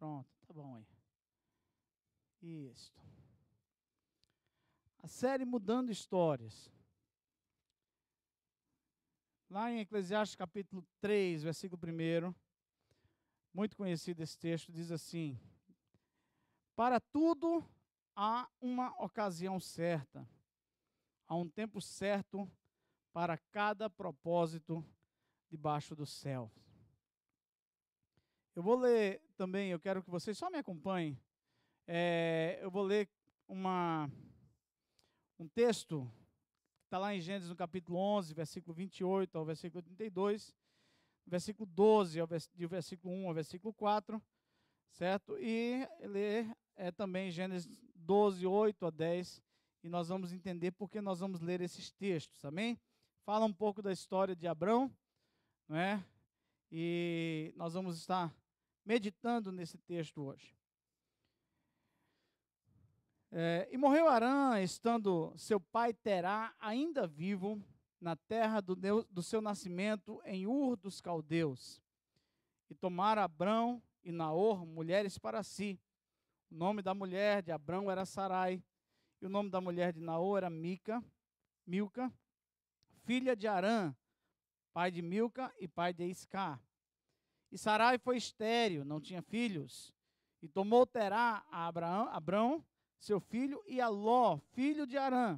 Pronto, tá bom aí. Isso. A série Mudando Histórias. Lá em Eclesiastes capítulo 3, versículo 1, muito conhecido esse texto, diz assim: para tudo há uma ocasião certa, há um tempo certo para cada propósito debaixo do céu. Eu vou ler também, eu quero que vocês só me acompanhem. Eu vou ler um texto que está lá em Gênesis no capítulo 11, versículo 28 ao versículo 32, versículo 12, do versículo 1 ao versículo 4, certo? E ler também Gênesis 12, 8 a 10, e nós vamos entender por que nós vamos ler esses textos, amém? Fala um pouco da história de Abrão, não é? E nós vamos estar meditando nesse texto hoje. E morreu Arã, estando seu pai Terá ainda vivo, na terra do seu nascimento, em Ur dos Caldeus. E tomaram Abrão e Naor mulheres para si. O nome da mulher de Abrão era Sarai, e o nome da mulher de Naor era Milca, filha de Arã, pai de Milca e pai de Iscar. E Sarai foi estéril, não tinha filhos. E tomou Terá a Abrão, seu filho, e a Ló, filho de Arã,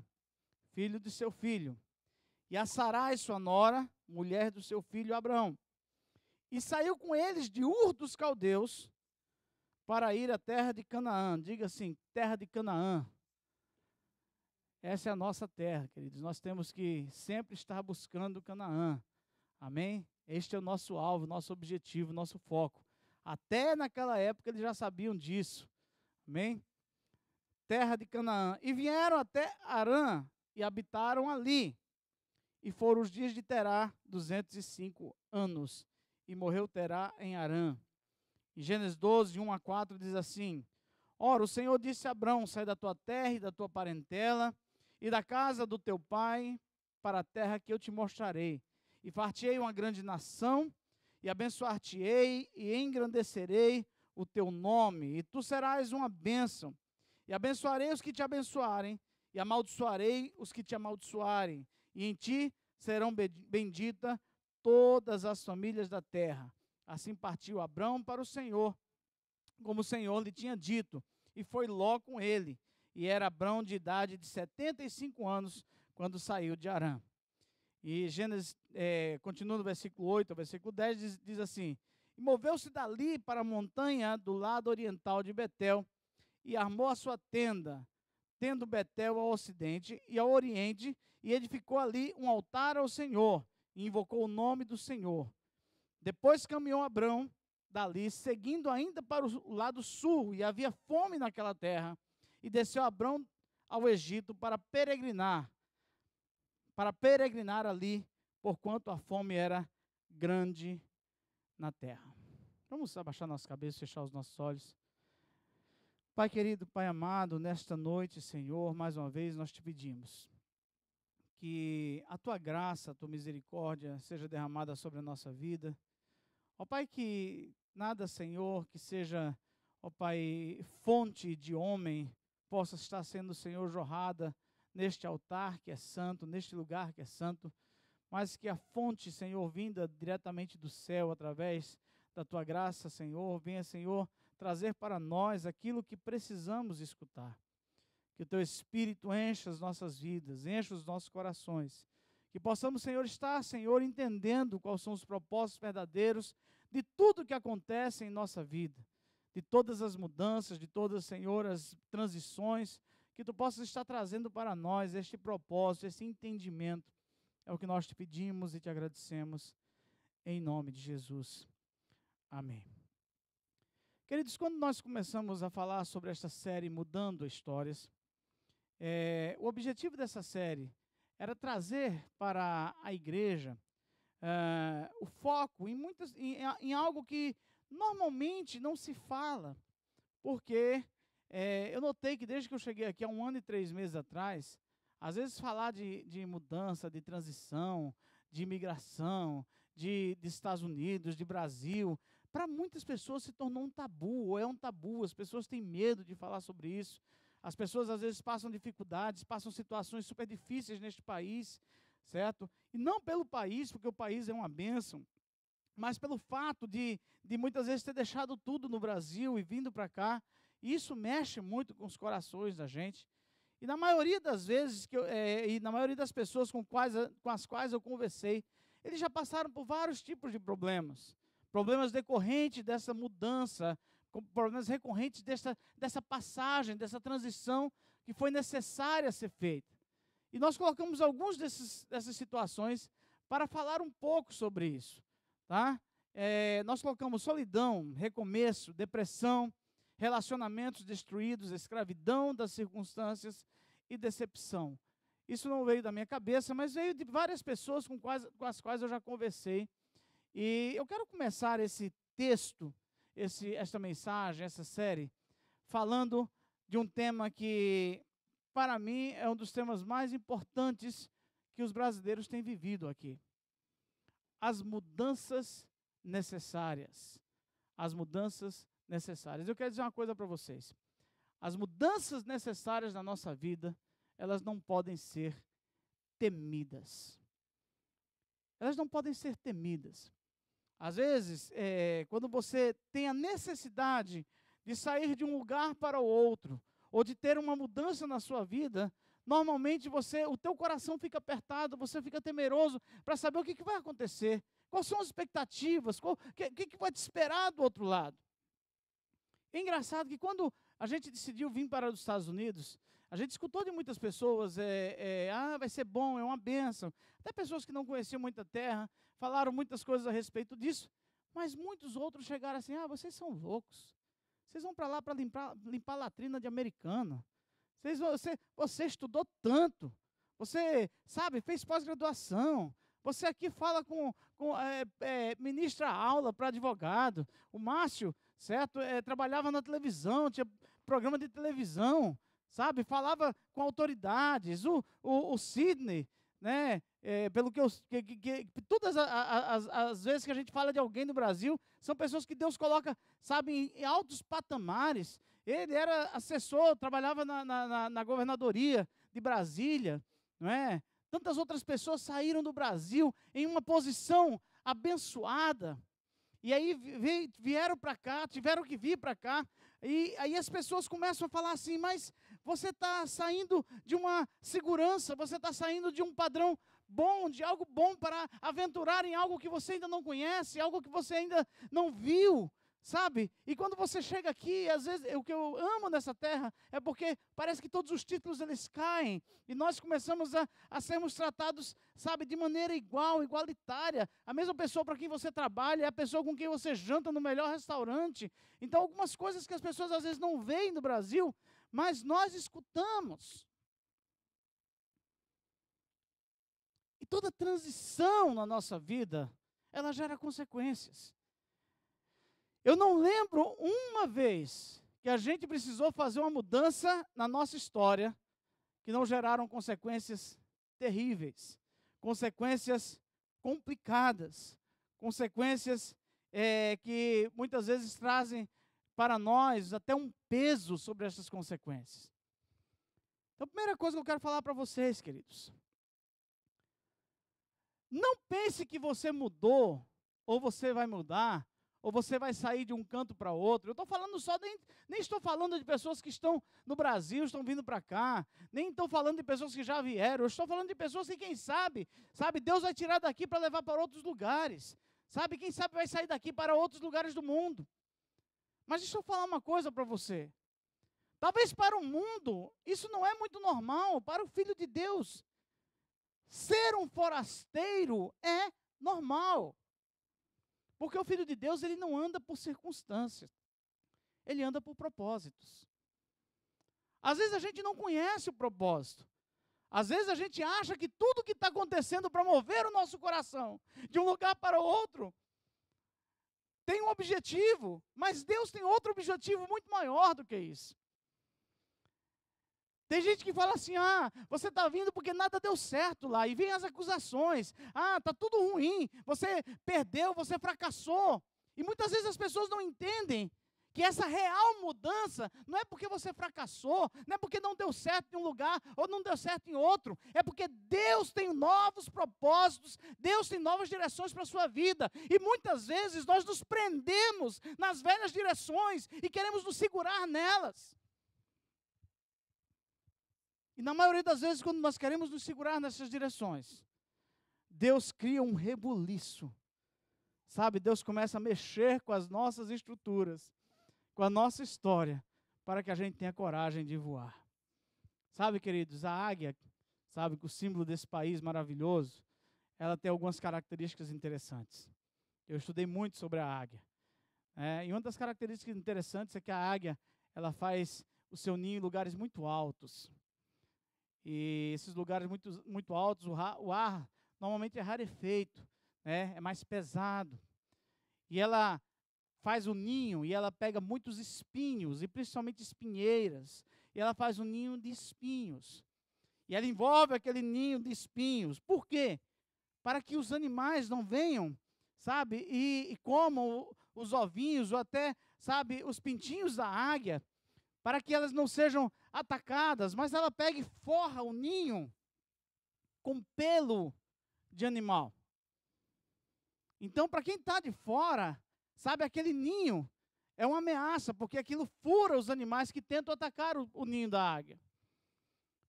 filho de seu filho. E a Sarai, sua nora, mulher do seu filho Abrão. E saiu com eles de Ur dos Caldeus para ir à terra de Canaã. Diga assim, terra de Canaã. Essa é a nossa terra, queridos. Nós temos que sempre estar buscando Canaã. Amém? Este é o nosso alvo, nosso objetivo, nosso foco. Até naquela época eles já sabiam disso. Amém? Terra de Canaã. E vieram até Arã e habitaram ali. E foram os dias de Terá 205 anos. E morreu Terá em Arã. Em Gênesis 12, 1 a 4 diz assim: ora, o Senhor disse a Abrão: sai da tua terra e da tua parentela e da casa do teu pai para a terra que eu te mostrarei. E far-te-ei uma grande nação, e abençoar-te-ei e engrandecerei o teu nome, e tu serás uma bênção. E abençoarei os que te abençoarem, e amaldiçoarei os que te amaldiçoarem, e em ti serão benditas todas as famílias da terra. Assim partiu Abrão para o Senhor, como o Senhor lhe tinha dito, e foi Ló com ele. E era Abrão de idade de 75 anos, quando saiu de Arã. E Gênesis, continua no versículo 8 ao versículo 10, diz assim: e moveu-se dali para a montanha do lado oriental de Betel, e armou a sua tenda, tendo Betel ao ocidente e ao oriente, e edificou ali um altar ao Senhor, e invocou o nome do Senhor. Depois caminhou Abrão dali, seguindo ainda para o lado sul, e havia fome naquela terra, e desceu Abrão ao Egito para peregrinar ali, porquanto a fome era grande na terra. Vamos abaixar nossa cabeça, fechar os nossos olhos. Pai querido, Pai amado, nesta noite, Senhor, mais uma vez nós te pedimos que a tua graça, a tua misericórdia seja derramada sobre a nossa vida. Ó Pai, que nada, Senhor, que seja, ó Pai, fonte de homem, possa estar sendo, Senhor, jorrada neste altar que é santo, neste lugar que é santo, mas que a fonte, Senhor, vinda diretamente do céu, através da tua graça, Senhor, venha, Senhor, trazer para nós aquilo que precisamos escutar. Que o teu Espírito encha as nossas vidas, encha os nossos corações. Que possamos, Senhor, estar, Senhor, entendendo quais são os propósitos verdadeiros de tudo que acontece em nossa vida. De todas as mudanças, de todas, Senhor, as transições. Que tu possas estar trazendo para nós este propósito, esse entendimento. É o que nós te pedimos e te agradecemos. Em nome de Jesus. Amém. Queridos, quando nós começamos a falar sobre esta série Mudando Histórias, o objetivo dessa série era trazer para a igreja o foco em algo que normalmente não se fala, porque eu notei que desde que eu cheguei aqui há 1 ano e 3 meses atrás, às vezes falar de mudança, de transição, de imigração, de Estados Unidos, de Brasil, para muitas pessoas se tornou um tabu, ou é um tabu, as pessoas têm medo de falar sobre isso. As pessoas às vezes passam dificuldades, passam situações super difíceis neste país, certo? E não pelo país, porque o país é uma bênção, mas pelo fato de muitas vezes ter deixado tudo no Brasil e vindo para cá. E isso mexe muito com os corações da gente. E na maioria das vezes, e na maioria das pessoas com as quais eu conversei, eles já passaram por vários tipos de problemas. Problemas decorrentes dessa mudança, problemas recorrentes dessa passagem, dessa transição que foi necessária ser feita. E nós colocamos algumas dessas situações para falar um pouco sobre isso. Tá? Nós colocamos solidão, recomeço, depressão, relacionamentos destruídos, escravidão das circunstâncias e decepção. Isso não veio da minha cabeça, mas veio de várias pessoas com as quais eu já conversei. E eu quero começar esse texto, esta mensagem, essa série, falando de um tema que, para mim, é um dos temas mais importantes que os brasileiros têm vivido aqui. As mudanças necessárias. As mudanças necessárias. Eu quero dizer uma coisa para vocês. As mudanças necessárias na nossa vida, elas não podem ser temidas. Elas não podem ser temidas. Às vezes, quando você tem a necessidade de sair de um lugar para o outro, ou de ter uma mudança na sua vida, normalmente o teu coração fica apertado, você fica temeroso para saber o que vai acontecer, quais são as expectativas, o que vai te esperar do outro lado. É engraçado que quando a gente decidiu vir para os Estados Unidos, a gente escutou de muitas pessoas, vai ser bom, é uma bênção. Até pessoas que não conheciam muita terra, falaram muitas coisas a respeito disso, mas muitos outros chegaram assim, vocês são loucos. Vocês vão para lá para limpar a latrina de americano. Você estudou tanto. Você, fez pós-graduação. Você aqui fala ministra aula para advogado. O Márcio, certo? Trabalhava na televisão, tinha programa de televisão, falava com autoridades. O Sidney, né? Pelo que todas as vezes que a gente fala de alguém no Brasil, são pessoas que Deus coloca, em altos patamares. Ele era assessor, trabalhava na governadoria de Brasília, não é? Tantas outras pessoas saíram do Brasil em uma posição abençoada. E aí vieram para cá, tiveram que vir para cá. E aí as pessoas começam a falar assim, mas você está saindo de uma segurança, você está saindo de um padrão bom, de algo bom para aventurar em algo que você ainda não conhece, algo que você ainda não viu. E quando você chega aqui, às vezes, o que eu amo nessa terra é porque parece que todos os títulos eles caem e nós começamos a sermos tratados, de maneira igualitária. A mesma pessoa para quem você trabalha é a pessoa com quem você janta no melhor restaurante. Então, algumas coisas que as pessoas às vezes não veem no Brasil, mas nós escutamos. E toda transição na nossa vida, ela gera consequências. Eu não lembro uma vez que a gente precisou fazer uma mudança na nossa história que não geraram consequências terríveis, consequências complicadas, consequências que muitas vezes trazem para nós até um peso sobre essas consequências. Então, a primeira coisa que eu quero falar para vocês, queridos, não pense que você mudou, ou você vai mudar, ou você vai sair de um canto para outro. Eu estou falando nem estou falando de pessoas que estão no Brasil, estão vindo para cá, nem estou falando de pessoas que já vieram, eu estou falando de pessoas que, quem sabe, Deus vai tirar daqui para levar para outros lugares, quem sabe vai sair daqui para outros lugares do mundo. Mas deixa eu falar uma coisa para você. Talvez para o mundo, isso não é muito normal, para o Filho de Deus, ser um forasteiro é normal. Porque o Filho de Deus, ele não anda por circunstâncias. Ele anda por propósitos. Às vezes a gente não conhece o propósito. Às vezes a gente acha que tudo que está acontecendo para mover o nosso coração de um lugar para o outro tem um objetivo. Mas Deus tem outro objetivo muito maior do que isso. Tem gente que fala assim, você está vindo porque nada deu certo lá, e vem as acusações, está tudo ruim, você perdeu, você fracassou. E muitas vezes as pessoas não entendem que essa real mudança não é porque você fracassou, não é porque não deu certo em um lugar ou não deu certo em outro, é porque Deus tem novos propósitos, Deus tem novas direções para a sua vida. E muitas vezes nós nos prendemos nas velhas direções e queremos nos segurar nelas. E na maioria das vezes, quando nós queremos nos segurar nessas direções, Deus cria um rebuliço. Sabe, Deus começa a mexer com as nossas estruturas, com a nossa história, para que a gente tenha coragem de voar. Sabe, queridos, a águia, sabe, o símbolo desse país maravilhoso, ela tem algumas características interessantes. Eu estudei muito sobre a águia. E uma das características interessantes é que a águia, ela faz o seu ninho em lugares muito altos. E esses lugares muito altos, o ar normalmente é rarefeito, é mais pesado. E ela faz o ninho e ela pega muitos espinhos, e principalmente espinheiras, e ela faz um ninho de espinhos. E ela envolve aquele ninho de espinhos. Por quê? Para que os animais não venham, sabe, e comam os ovinhos, ou até, sabe, os pintinhos da águia, para que elas não sejam atacadas, mas ela pega e forra o ninho com pelo de animal. Então, para quem está de fora, sabe, aquele ninho é uma ameaça, porque aquilo fura os animais que tentam atacar o ninho da águia.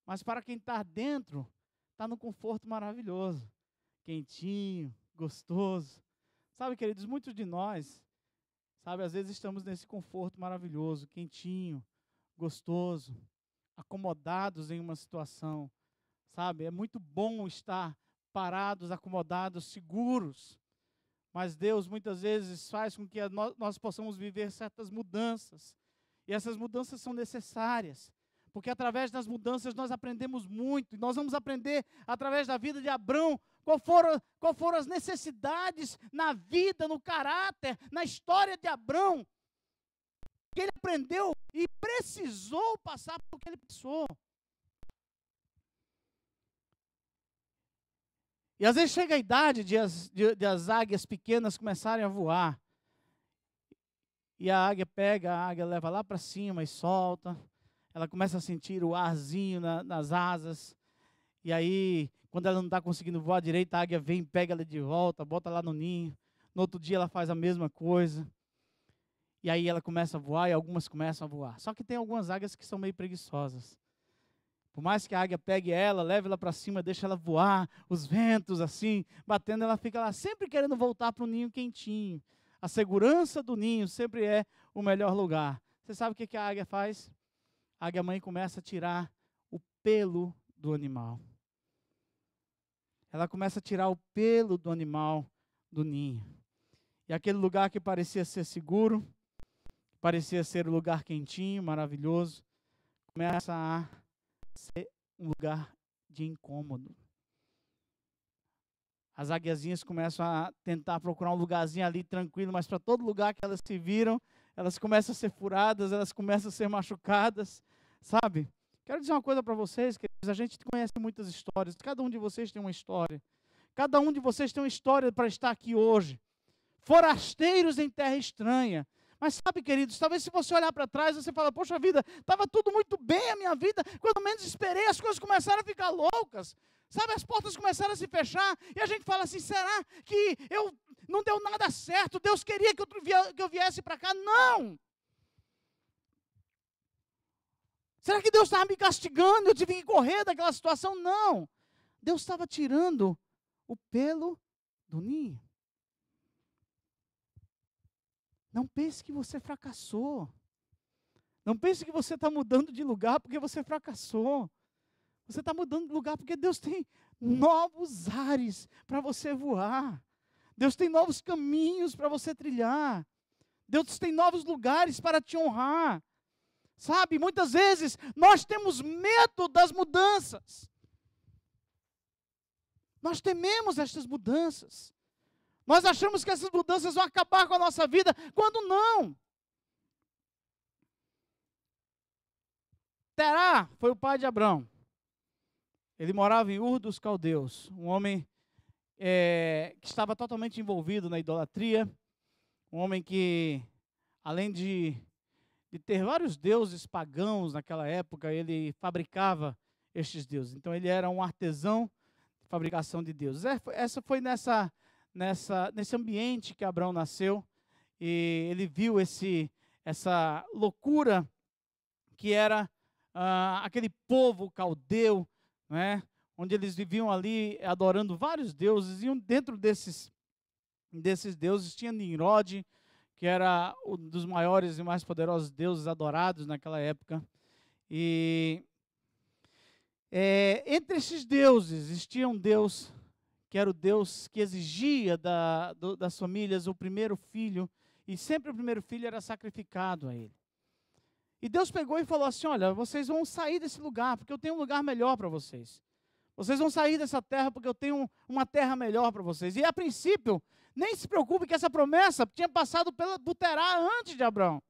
Mas para quem está dentro, está no conforto maravilhoso, quentinho, gostoso. Sabe, queridos, muitos de nós, sabe, às vezes estamos nesse conforto maravilhoso, quentinho, gostoso, acomodados em uma situação. Sabe, é muito bom estar parados, acomodados, seguros. Mas Deus muitas vezes faz com que nós possamos viver certas mudanças. E essas mudanças são necessárias. Porque através das mudanças nós aprendemos muito. E nós vamos aprender através da vida de Abrão qual foram as necessidades na vida, no caráter, na história de Abrão. Que ele aprendeu e precisou passar pelo que ele passou. E às vezes chega a idade de as águias pequenas começarem a voar. E a águia leva lá para cima e solta. Ela começa a sentir o arzinho nas asas. E aí, quando ela não está conseguindo voar direito, a águia vem, pega ela de volta, bota lá no ninho. No outro dia ela faz a mesma coisa. E aí ela começa a voar e algumas começam a voar. Só que tem algumas águias que são meio preguiçosas. Por mais que a águia pegue ela, leve ela para cima, deixe ela voar, os ventos assim, batendo, ela fica lá sempre querendo voltar para o ninho quentinho. A segurança do ninho sempre é o melhor lugar. Você sabe o que a águia faz? A águia mãe começa a tirar o pelo do animal. Ela começa a tirar o pelo do animal do ninho. E aquele lugar que parecia ser seguro, parecia ser um lugar quentinho, maravilhoso, começa a ser um lugar de incômodo. As águiazinhas começam a tentar procurar um lugarzinho ali tranquilo, mas para todo lugar que elas se viram, elas começam a ser furadas, elas começam a ser machucadas, sabe? Quero dizer uma coisa para vocês, que a gente conhece muitas histórias, cada um de vocês tem uma história. Cada um de vocês tem uma história para estar aqui hoje. Forasteiros em terra estranha. Mas sabe, queridos, talvez se você olhar para trás, você fala, poxa vida, estava tudo muito bem a minha vida, quando menos esperei, as coisas começaram a ficar loucas, sabe, as portas começaram a se fechar, e a gente fala assim, será que não deu nada certo, Deus queria que eu viesse para cá? Não! Será que Deus estava me castigando, eu tive que correr daquela situação? Não! Deus estava tirando o pelo do ninho. Não pense que você fracassou. Não pense que você está mudando de lugar porque você fracassou. Você está mudando de lugar porque Deus tem novos ares para você voar. Deus tem novos caminhos para você trilhar. Deus tem novos lugares para te honrar. Sabe, muitas vezes nós temos medo das mudanças. Nós tememos estas mudanças. Nós achamos que essas mudanças vão acabar com a nossa vida, quando não. Terá foi o pai de Abrão. Ele morava em Ur dos Caldeus, um homem que estava totalmente envolvido na idolatria, Um homem que, além de ter vários deuses pagãos naquela época, ele fabricava estes deuses. Então ele era um artesão de fabricação de deuses. Essa foi nesse ambiente que Abraão nasceu, e ele viu essa loucura que era aquele povo caldeu, né, onde eles viviam ali adorando vários deuses, e dentro desses deuses tinha Nimrod, que era um dos maiores e mais poderosos deuses adorados naquela época. E entre esses deuses existia um Deus que era o Deus que exigia das famílias o primeiro filho, e sempre o primeiro filho era sacrificado a ele. E Deus pegou e falou assim: olha, vocês vão sair desse lugar, porque eu tenho um lugar melhor para vocês. Vocês vão sair dessa terra, porque eu tenho uma terra melhor para vocês. E a princípio, nem se preocupe que essa promessa tinha passado por Terá antes de Abraão.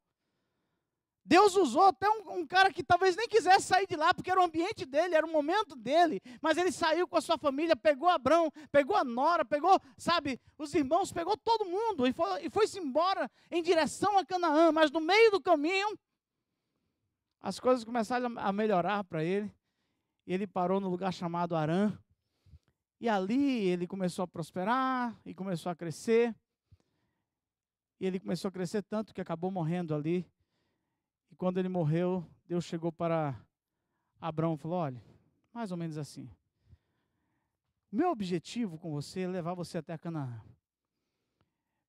Deus usou até um cara que talvez nem quisesse sair de lá, porque era o ambiente dele, era o momento dele, mas ele saiu com a sua família, pegou Abraão, pegou a nora, pegou, sabe, os irmãos, pegou todo mundo e foi-se embora em direção a Canaã. Mas no meio do caminho, as coisas começaram a melhorar para ele, e ele parou no lugar chamado Harã, e ali ele começou a prosperar, e começou a crescer, e ele começou a crescer tanto que acabou morrendo ali. E quando ele morreu, Deus chegou para Abraão e falou: olha, mais ou menos assim, meu objetivo com você é levar você até Canaã.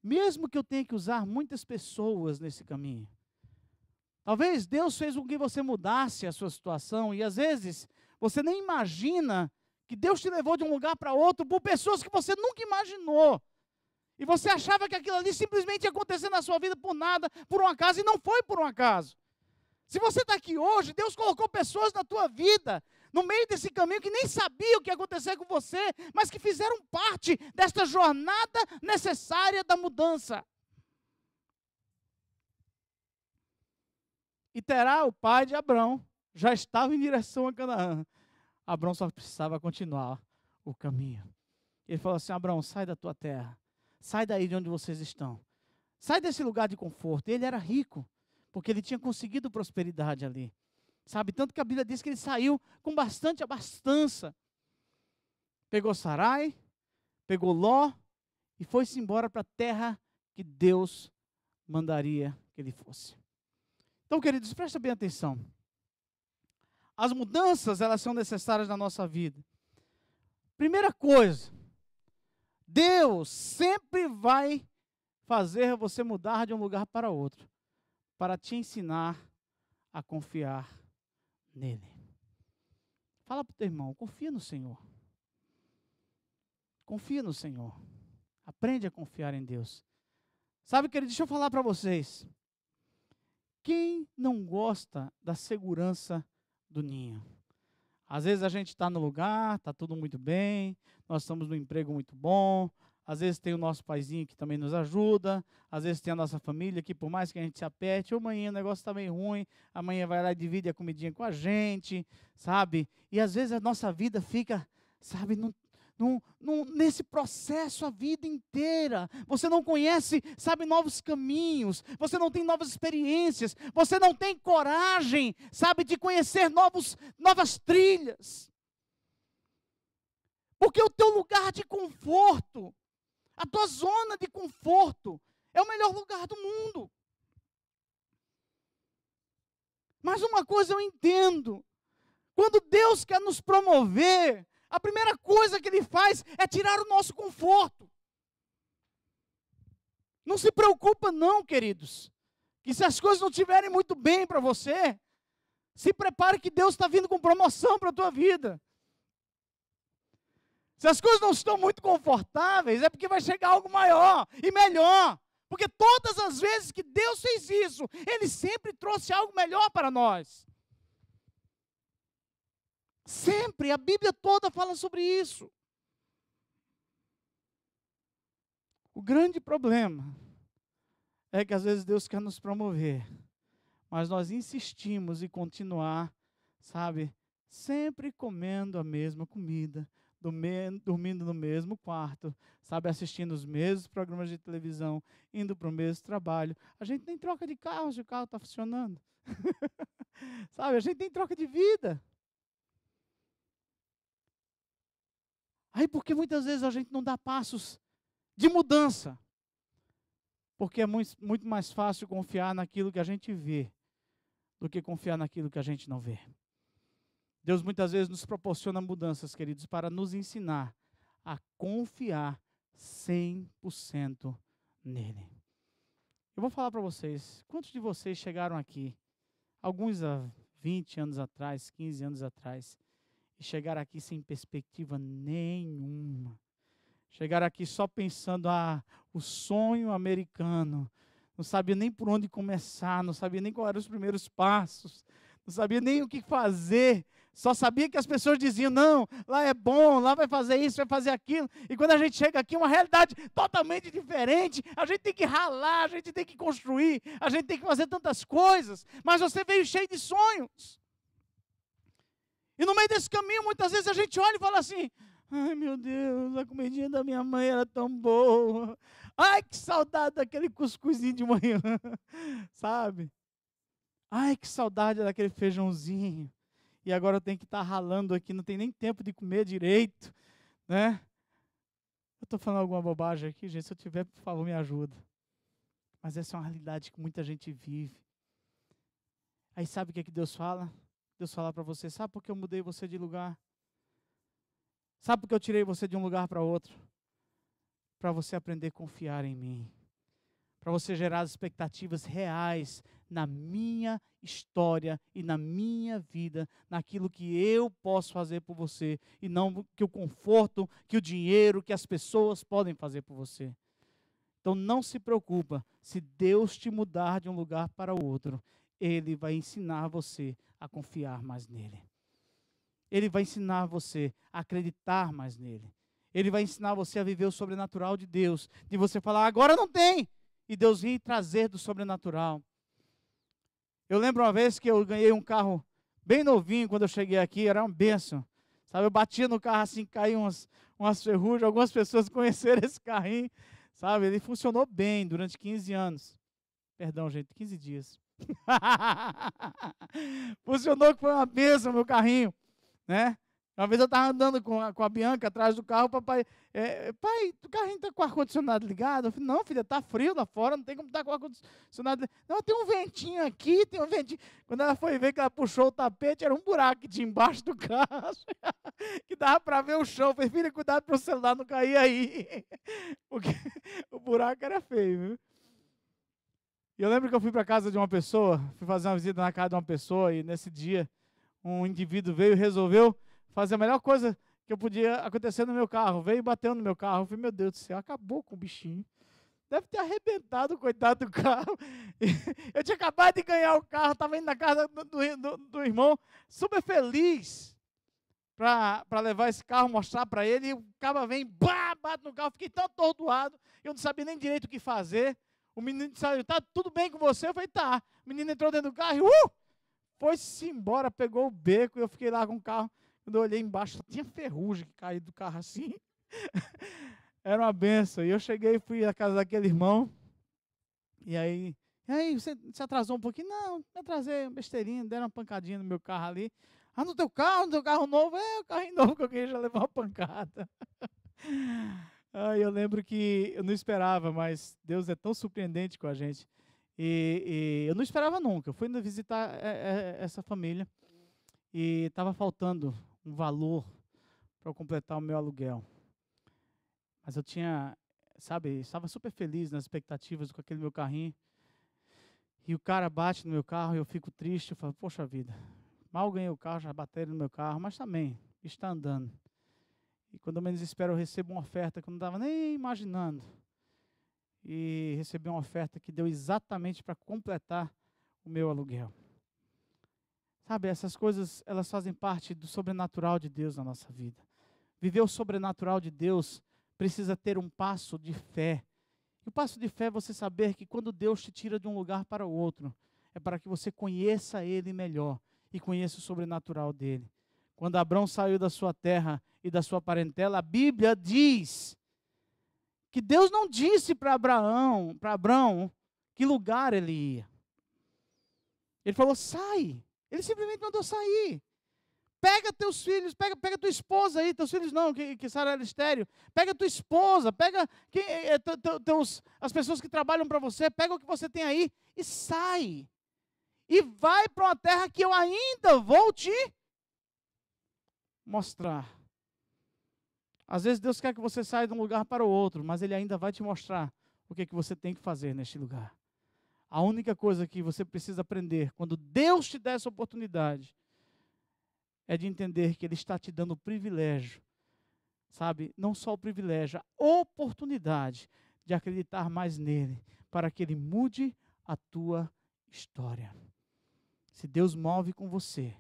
Mesmo que eu tenha que usar muitas pessoas nesse caminho. Talvez Deus fez com que você mudasse a sua situação, e às vezes você nem imagina que Deus te levou de um lugar para outro por pessoas que você nunca imaginou. E você achava que aquilo ali simplesmente ia acontecer na sua vida por nada, por um acaso, e não foi por um acaso. Se você está aqui hoje, Deus colocou pessoas na tua vida, no meio desse caminho, que nem sabiam o que ia acontecer com você, mas que fizeram parte desta jornada necessária da mudança. E Terá, o pai de Abrão, já estava em direção a Canaã. Abrão só precisava continuar o caminho. Ele falou assim: Abrão, sai da tua terra, sai daí de onde vocês estão, sai desse lugar de conforto. Ele era rico, porque ele tinha conseguido prosperidade ali, sabe? Tanto que a Bíblia diz que ele saiu com bastante abastança. Pegou Sarai, pegou Ló e foi-se embora para a terra que Deus mandaria que ele fosse. Então, queridos, presta bem atenção. As mudanças, elas são necessárias na nossa vida. Primeira coisa, Deus sempre vai fazer você mudar de um lugar para outro, para te ensinar a confiar nele. Fala para o teu irmão: confia no Senhor. Confia no Senhor. Aprende a confiar em Deus. Sabe, querido, deixa eu falar para vocês. Quem não gosta da segurança do ninho? Às vezes a gente está no lugar, está tudo muito bem, nós estamos num emprego muito bom, às vezes tem o nosso paizinho que também nos ajuda, às vezes tem a nossa família que, por mais que a gente se aperte, amanhã o negócio está meio ruim, amanhã vai lá e divide a comidinha com a gente, sabe? E às vezes a nossa vida fica, sabe, nesse processo a vida inteira. Você não conhece, sabe, novos caminhos, você não tem novas experiências, você não tem coragem, sabe, de conhecer novas trilhas. Porque o teu lugar de conforto, a tua zona de conforto, é o melhor lugar do mundo. Mas uma coisa eu entendo: quando Deus quer nos promover, a primeira coisa que Ele faz é tirar o nosso conforto. Não se preocupa não, queridos, que se as coisas não estiverem muito bem para você, se prepare que Deus está vindo com promoção para a tua vida. Se as coisas não estão muito confortáveis, é porque vai chegar algo maior e melhor. Porque todas as vezes que Deus fez isso, Ele sempre trouxe algo melhor para nós. Sempre, a Bíblia toda fala sobre isso. O grande problema é que às vezes Deus quer nos promover, mas nós insistimos em continuar, sabe, sempre comendo a mesma comida, dormindo no mesmo quarto, sabe, assistindo os mesmos programas de televisão, indo para o mesmo trabalho. A gente nem troca de carro se o carro está funcionando. Sabe, a gente tem troca de vida. Aí porque muitas vezes a gente não dá passos de mudança. Porque é muito mais fácil confiar naquilo que a gente vê do que confiar naquilo que a gente não vê. Deus muitas vezes nos proporciona mudanças, queridos, para nos ensinar a confiar 100% nele. Eu vou falar para vocês, quantos de vocês chegaram aqui, alguns há 20 anos atrás, 15 anos atrás, e chegaram aqui sem perspectiva nenhuma? Chegaram aqui só pensando, o sonho americano. Não sabia nem por onde começar, não sabia nem quais eram os primeiros passos, não sabia nem o que fazer. Só sabia que as pessoas diziam, não, lá é bom, lá vai fazer isso, vai fazer aquilo. E quando a gente chega aqui, uma realidade totalmente diferente. A gente tem que ralar, a gente tem que construir, a gente tem que fazer tantas coisas. Mas você veio cheio de sonhos. E no meio desse caminho, muitas vezes a gente olha e fala assim, ai meu Deus, a comidinha da minha mãe era tão boa. Ai, que saudade daquele cuscuzinho de manhã, sabe? Ai, que saudade daquele feijãozinho. E agora eu tenho que estar ralando aqui, não tem nem tempo de comer direito, né? Eu estou falando alguma bobagem aqui, gente, se eu tiver, por favor, me ajuda. Mas essa é uma realidade que muita gente vive. Aí sabe o que é que Deus fala? Deus fala para você, sabe por que eu mudei você de lugar? Sabe por que eu tirei você de um lugar para outro? Para você aprender a confiar em mim. Para você gerar as expectativas reais na minha história e na minha vida, naquilo que eu posso fazer por você, e não que o conforto, que o dinheiro, que as pessoas podem fazer por você. Então não se preocupa, se Deus te mudar de um lugar para o outro, Ele vai ensinar você a confiar mais nele. Ele vai ensinar você a acreditar mais nele. Ele vai ensinar você a viver o sobrenatural de Deus, de você falar, agora não tem, e Deus vir trazer do sobrenatural. Eu lembro uma vez que eu ganhei um carro bem novinho, quando eu cheguei aqui, era uma bênção. Sabe, eu batia no carro assim, caíam umas ferrugens, algumas pessoas conheceram esse carrinho, sabe, ele funcionou bem durante 15 anos. Perdão, gente, 15 dias. Funcionou, que foi uma bênção meu carrinho, né? Uma vez eu estava andando com a Bianca atrás do carro, o papai, pai, o carrinho está com o ar-condicionado ligado? Eu falei, não, filha, está frio lá fora, não tem como estar com o ar-condicionado ligado. Não, tem um ventinho aqui, tem um ventinho. Quando ela foi ver que ela puxou o tapete, era um buraco que tinha embaixo do carro, que dava para ver o chão. Eu falei, filha, cuidado para o celular não cair aí, porque o buraco era feio, viu? E eu lembro que eu fui para casa de uma pessoa, fui fazer uma visita na casa de uma pessoa, e nesse dia, um indivíduo veio e resolveu fazer a melhor coisa que eu podia acontecer no meu carro. Veio e bateu no meu carro. Eu falei, meu Deus do céu, acabou com o bichinho. Deve ter arrebentado o coitado do carro. Eu tinha acabado de ganhar o carro, estava indo na casa do irmão, super feliz para levar esse carro, mostrar para ele. E o cara vem, bate no carro. Fiquei tão atordoado, eu não sabia nem direito o que fazer. O menino disse, tá tudo bem com você? Eu falei, tá. O menino entrou dentro do carro e foi-se embora, pegou o beco, e eu fiquei lá com o carro. Quando eu olhei embaixo, só tinha ferrugem que caiu do carro assim. Era uma benção. E eu cheguei e fui à casa daquele irmão. E aí, você se atrasou um pouquinho? Não, me atrasei, besteirinha, deram uma pancadinha no meu carro ali. Ah, no teu carro novo? É, o carrinho novo que eu queria já levar uma pancada. Eu lembro que eu não esperava, mas Deus é tão surpreendente com a gente. E eu não esperava nunca. Eu fui indo visitar essa família e estava faltando um valor para eu completar o meu aluguel. Mas eu tinha, sabe, estava super feliz nas expectativas com aquele meu carrinho. E o cara bate no meu carro e eu fico triste. Eu falo, poxa vida, mal ganhei o carro, já bateram no meu carro, mas também, está andando. E quando eu menos espero, eu recebo uma oferta que eu não estava nem imaginando. E recebi uma oferta que deu exatamente para completar o meu aluguel. Sabe, essas coisas, elas fazem parte do sobrenatural de Deus na nossa vida. Viver o sobrenatural de Deus precisa ter um passo de fé. E o passo de fé é você saber que quando Deus te tira de um lugar para o outro, é para que você conheça Ele melhor e conheça o sobrenatural dEle. Quando Abrão saiu da sua terra e da sua parentela, a Bíblia diz que Deus não disse para Abrão, que lugar ele ia. Ele falou, sai. Ele simplesmente mandou sair. Pega teus filhos, pega tua esposa aí, teus filhos não, que Sara era estéril. Pega tua esposa, pega as pessoas que trabalham para você, pega o que você tem aí e sai. E vai para uma terra que eu ainda vou te mostrar. Às vezes Deus quer que você saia de um lugar para o outro, mas Ele ainda vai te mostrar o que você tem que fazer neste lugar. A única coisa que você precisa aprender, quando Deus te der essa oportunidade, é de entender que Ele está te dando o privilégio, sabe? Não só o privilégio, a oportunidade de acreditar mais nele, para que Ele mude a tua história. Se Deus move com você,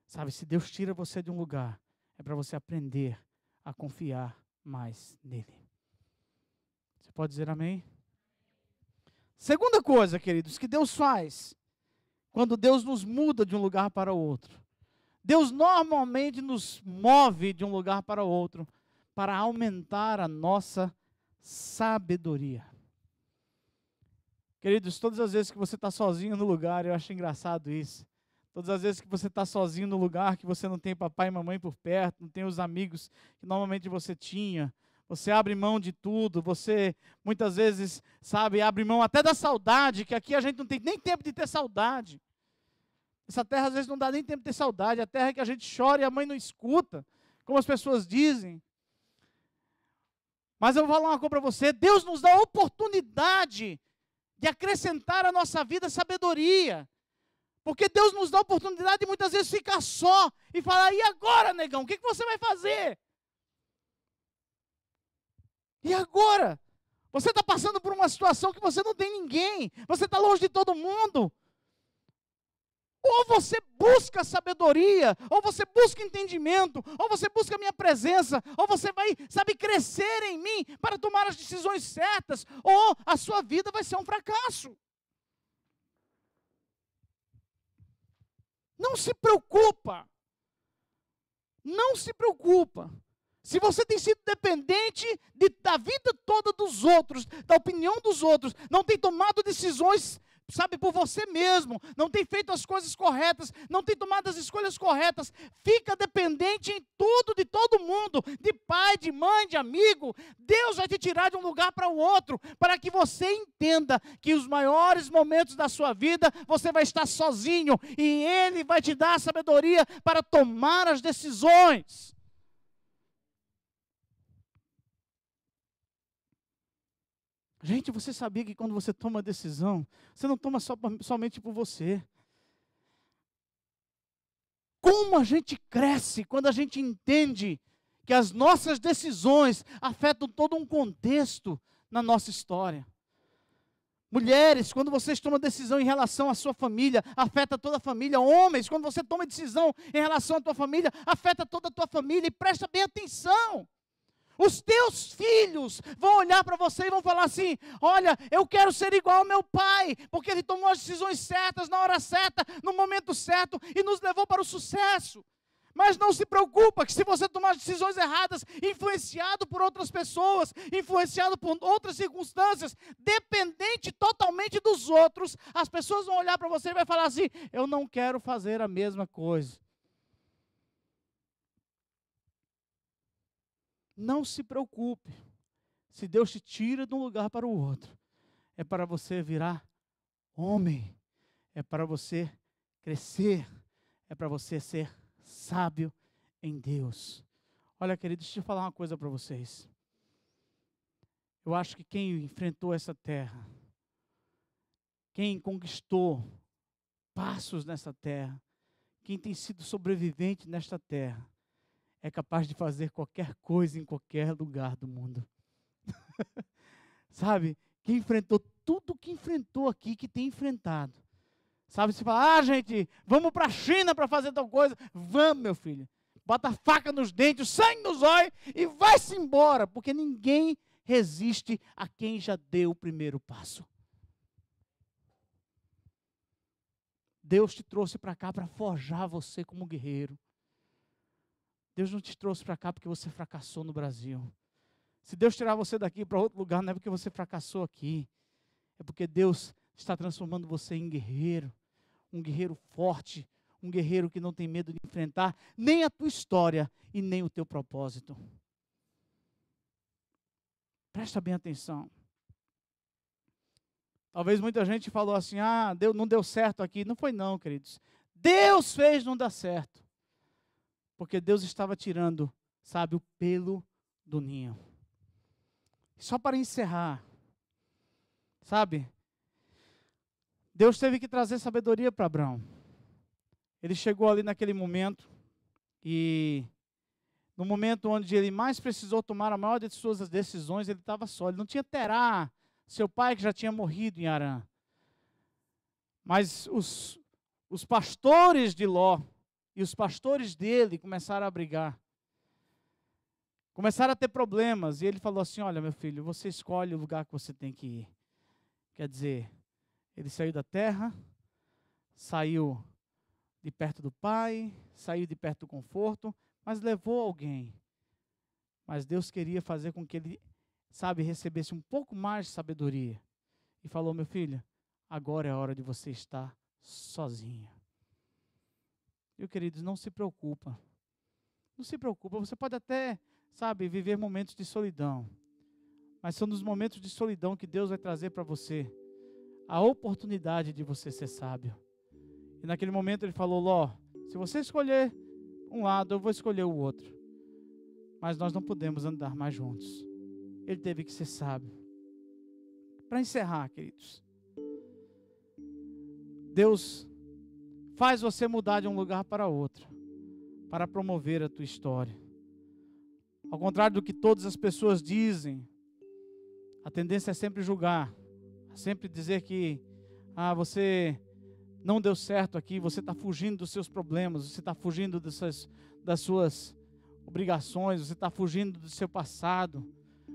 sabe? Se Deus tira você de um lugar, é para você aprender a confiar mais nele. Você pode dizer amém? Segunda coisa, queridos, que Deus faz, quando Deus nos muda de um lugar para o outro. Deus normalmente nos move de um lugar para o outro para aumentar a nossa sabedoria. Queridos, todas as vezes que você está sozinho no lugar, eu acho engraçado isso. Todas as vezes que você está sozinho no lugar, que você não tem papai e mamãe por perto, não tem os amigos que normalmente você tinha, você abre mão de tudo, você muitas vezes, sabe, abre mão até da saudade, que aqui a gente não tem nem tempo de ter saudade. Essa terra às vezes não dá nem tempo de ter saudade, a terra é que a gente chora e a mãe não escuta, como as pessoas dizem. Mas eu vou falar uma coisa para você, Deus nos dá a oportunidade de acrescentar à nossa vida sabedoria. Porque Deus nos dá a oportunidade de muitas vezes ficar só e falar, e agora, negão, o que você vai fazer? E agora? Você está passando por uma situação que você não tem ninguém, você está longe de todo mundo. Ou você busca sabedoria, ou você busca entendimento, ou você busca a minha presença, ou você vai, sabe, crescer em mim para tomar as decisões certas, ou a sua vida vai ser um fracasso. Não se preocupa. Não se preocupa. Se você tem sido dependente da vida toda dos outros, da opinião dos outros, não tem tomado decisões, sabe, por você mesmo, não tem feito as coisas corretas, não tem tomado as escolhas corretas, fica dependente em tudo, de todo mundo, de pai, de mãe, de amigo, Deus vai te tirar de um lugar para o outro, para que você entenda que os maiores momentos da sua vida, você vai estar sozinho, e Ele vai te dar a sabedoria para tomar as decisões. Gente, você sabia que quando você toma decisão, você não toma somente por você. Como a gente cresce quando a gente entende que as nossas decisões afetam todo um contexto na nossa história. Mulheres, quando vocês tomam decisão em relação à sua família, afeta toda a família. Homens, quando você toma decisão em relação à tua família, afeta toda a tua família. E presta bem atenção. Os teus filhos vão olhar para você e vão falar assim, olha, eu quero ser igual ao meu pai, porque ele tomou as decisões certas, na hora certa, no momento certo, e nos levou para o sucesso. Mas não se preocupa que se você tomar decisões erradas, influenciado por outras pessoas, influenciado por outras circunstâncias, dependente totalmente dos outros, as pessoas vão olhar para você e vai falar assim, eu não quero fazer a mesma coisa. Não se preocupe, se Deus te tira de um lugar para o outro, é para você virar homem, é para você crescer, é para você ser sábio em Deus. Olha, querido, deixa eu falar uma coisa para vocês. Eu acho que quem enfrentou essa terra, quem conquistou passos nessa terra, quem tem sido sobrevivente nesta terra, é capaz de fazer qualquer coisa em qualquer lugar do mundo. Sabe? Quem enfrentou tudo que enfrentou aqui, que tem enfrentado. Sabe? Você fala, gente, vamos para a China para fazer tal coisa. Vamos, meu filho. Bota a faca nos dentes, sangue nos olhos e vai-se embora. Porque ninguém resiste a quem já deu o primeiro passo. Deus te trouxe para cá para forjar você como guerreiro. Deus não te trouxe para cá porque você fracassou no Brasil. Se Deus tirar você daqui para outro lugar, não é porque você fracassou aqui. É porque Deus está transformando você em guerreiro. Um guerreiro forte. Um guerreiro que não tem medo de enfrentar nem a tua história e nem o teu propósito. Presta bem atenção. Talvez muita gente falou assim, não deu certo aqui. Não foi não, queridos. Deus fez não dar certo. Porque Deus estava tirando, sabe, o pelo do ninho. Só para encerrar, sabe, Deus teve que trazer sabedoria para Abraão. Ele chegou ali naquele momento, e no momento onde ele mais precisou tomar a maior de suas decisões, ele estava só. Ele não tinha Terá, seu pai que já tinha morrido em Harã. Mas os pastores de Ló e os pastores dele começaram a brigar. Começaram a ter problemas, e ele falou assim, olha meu filho, você escolhe o lugar que você tem que ir. Quer dizer, ele saiu da terra, saiu de perto do pai, saiu de perto do conforto, mas levou alguém. Mas Deus queria fazer com que ele, sabe, recebesse um pouco mais de sabedoria. E falou, meu filho, agora é a hora de você estar sozinho. Meu queridos, não se preocupa. Não se preocupa, você pode até, sabe, viver momentos de solidão. Mas são nos momentos de solidão que Deus vai trazer para você a oportunidade de você ser sábio. E naquele momento ele falou, Ló, se você escolher um lado, eu vou escolher o outro. Mas nós não podemos andar mais juntos. Ele teve que ser sábio. Para encerrar, queridos, Deus faz você mudar de um lugar para outro, para promover a tua história. Ao contrário do que todas as pessoas dizem, a tendência é sempre julgar, sempre dizer que você não deu certo aqui, você está fugindo dos seus problemas, você está fugindo das suas obrigações, você está fugindo do seu passado,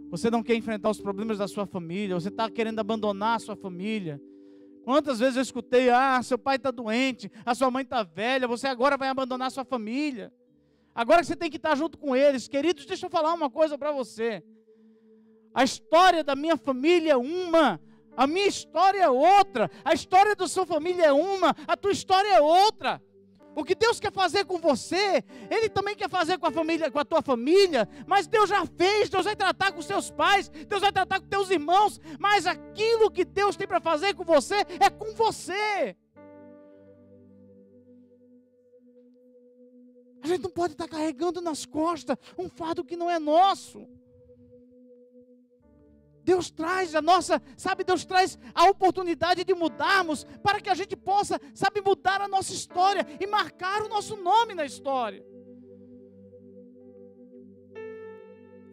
você não quer enfrentar os problemas da sua família, você está querendo abandonar a sua família. Quantas vezes eu escutei, seu pai está doente, a sua mãe está velha, você agora vai abandonar a sua família. Agora que você tem que estar junto com eles. Queridos, deixa eu falar uma coisa para você. A história da minha família é uma, a minha história é outra, a história da sua família é uma, a tua história é outra. O que Deus quer fazer com você, Ele também quer fazer com a família, com a tua família, mas Deus já fez. Deus vai tratar com seus pais, Deus vai tratar com teus irmãos, mas aquilo que Deus tem para fazer com você, é com você. A gente não pode estar carregando nas costas um fardo que não é nosso. Deus traz Deus traz a oportunidade de mudarmos para que a gente possa, mudar a nossa história e marcar o nosso nome na história.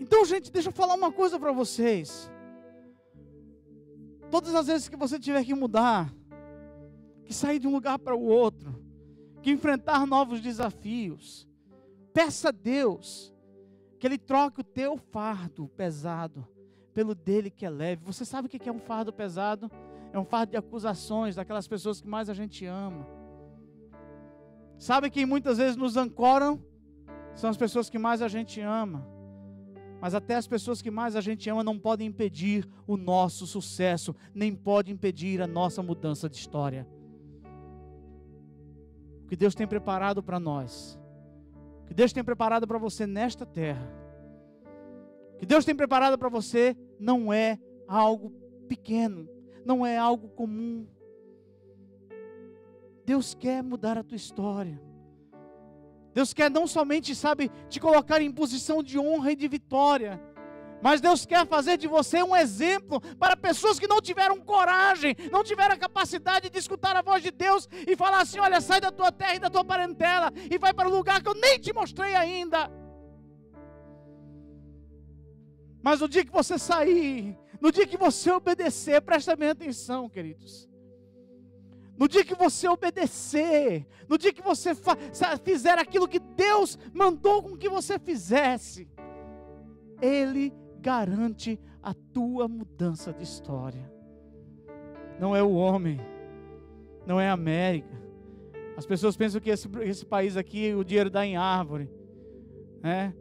Então, gente, deixa eu falar uma coisa para vocês. Todas as vezes que você tiver que mudar, que sair de um lugar para o outro, que enfrentar novos desafios, peça a Deus que Ele troque o teu fardo pesado pelo dele que é leve. Você sabe o que é um fardo pesado? É um fardo de acusações daquelas pessoas que mais a gente ama. Sabe quem muitas vezes nos ancoram? São as pessoas que mais a gente ama. Mas até as pessoas que mais a gente ama não podem impedir o nosso sucesso, nem podem impedir a nossa mudança de história. O que Deus tem preparado para nós, o que Deus tem preparado para você nesta terra, o que Deus tem preparado para você não é algo pequeno, não é algo comum. Deus quer mudar a tua história. Deus quer não somente, te colocar em posição de honra e de vitória, mas Deus quer fazer de você um exemplo para pessoas que não tiveram coragem, não tiveram a capacidade de escutar a voz de Deus e falar assim, olha, sai da tua terra e da tua parentela e vai para um lugar que eu nem te mostrei ainda. Mas no dia que você sair, no dia que você obedecer, presta bem atenção, queridos. No dia que você obedecer, no dia que você fizer aquilo que Deus mandou com que você fizesse, Ele garante a tua mudança de história. Não é o homem, não é a América. As pessoas pensam que esse país aqui, o dinheiro dá em árvore. né?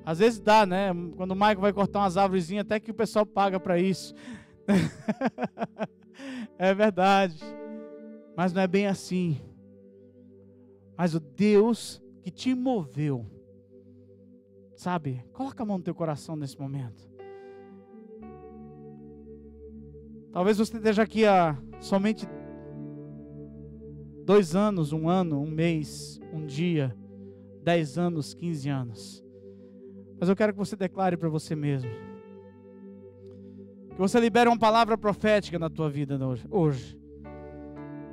Às vezes dá, né? Quando o Michael vai cortar umas árvorezinhas, até que o pessoal paga para isso. É verdade. Mas não é bem assim. Mas o Deus que te moveu, sabe? Coloca a mão no teu coração nesse momento. Talvez você esteja aqui há somente 2 anos, 1 ano, 1 mês, 1 dia, 10 anos, 15 anos. Mas eu quero que você declare para você mesmo. Que você libere uma palavra profética na tua vida hoje.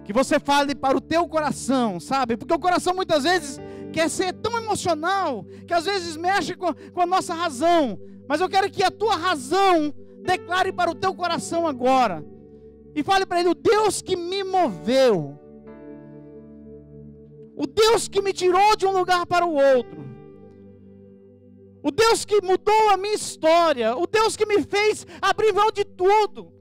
Que você fale para o teu coração, sabe? Porque o coração muitas vezes quer ser tão emocional, que às vezes mexe com a nossa razão. Mas eu quero que a tua razão declare para o teu coração agora. E fale para ele: o Deus que me moveu. O Deus que me tirou de um lugar para o outro. O Deus que mudou a minha história. O Deus que me fez abrir mão de tudo.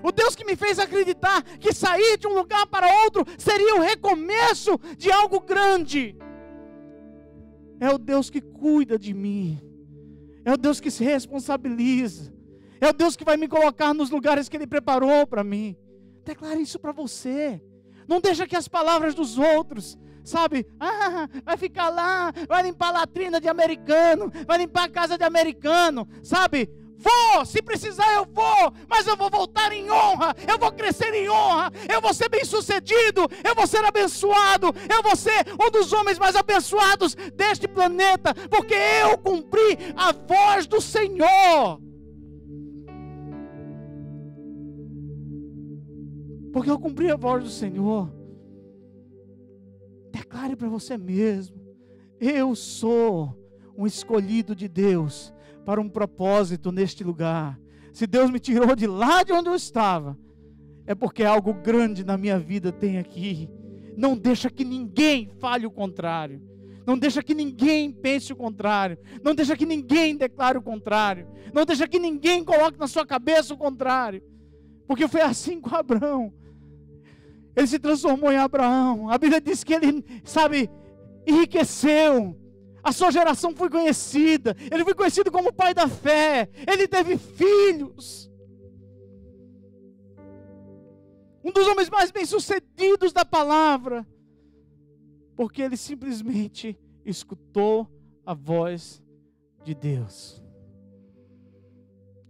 O Deus que me fez acreditar que sair de um lugar para outro seria o recomeço de algo grande. É o Deus que cuida de mim. É o Deus que se responsabiliza. É o Deus que vai me colocar nos lugares que Ele preparou para mim. Declare isso para você. Não deixa que as palavras dos outros, sabe? Vai ficar lá, vai limpar a latrina de americano, vai limpar a casa de americano, sabe? Vou, se precisar eu vou, mas eu vou voltar em honra, eu vou crescer em honra, eu vou ser bem sucedido, eu vou ser abençoado, eu vou ser um dos homens mais abençoados deste planeta, porque eu cumpri a voz do Senhor. Porque eu cumpri a voz do Senhor. Declare para você mesmo: eu sou um escolhido de Deus para um propósito neste lugar. Se Deus me tirou de lá de onde eu estava, é porque algo grande na minha vida tem aqui. Não deixa que ninguém fale o contrário. Não deixa que ninguém pense o contrário. Não deixa que ninguém declare o contrário. Não deixa que ninguém coloque na sua cabeça o contrário. Porque foi assim com Abraão. Ele se transformou em Abraão. A Bíblia diz que ele, sabe, enriqueceu. A sua geração foi conhecida. Ele foi conhecido como pai da fé. Ele teve filhos. Um dos homens mais bem-sucedidos da palavra. Porque ele simplesmente escutou a voz de Deus.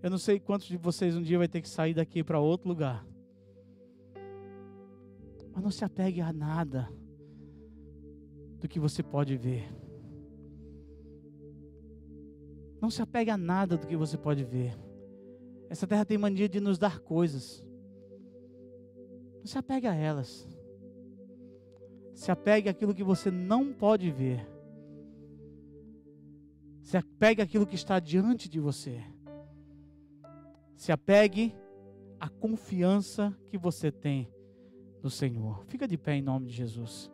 Eu não sei quantos de vocês um dia vai ter que sair daqui para outro lugar. Mas não se apegue a nada do que você pode ver. Não se apegue a nada do que você pode ver. Essa terra tem mania de nos dar coisas. Não se apegue a elas. Se apegue àquilo que você não pode ver. Se apegue àquilo que está diante de você. Se apegue à confiança que você tem no Senhor. Fica de pé em nome de Jesus.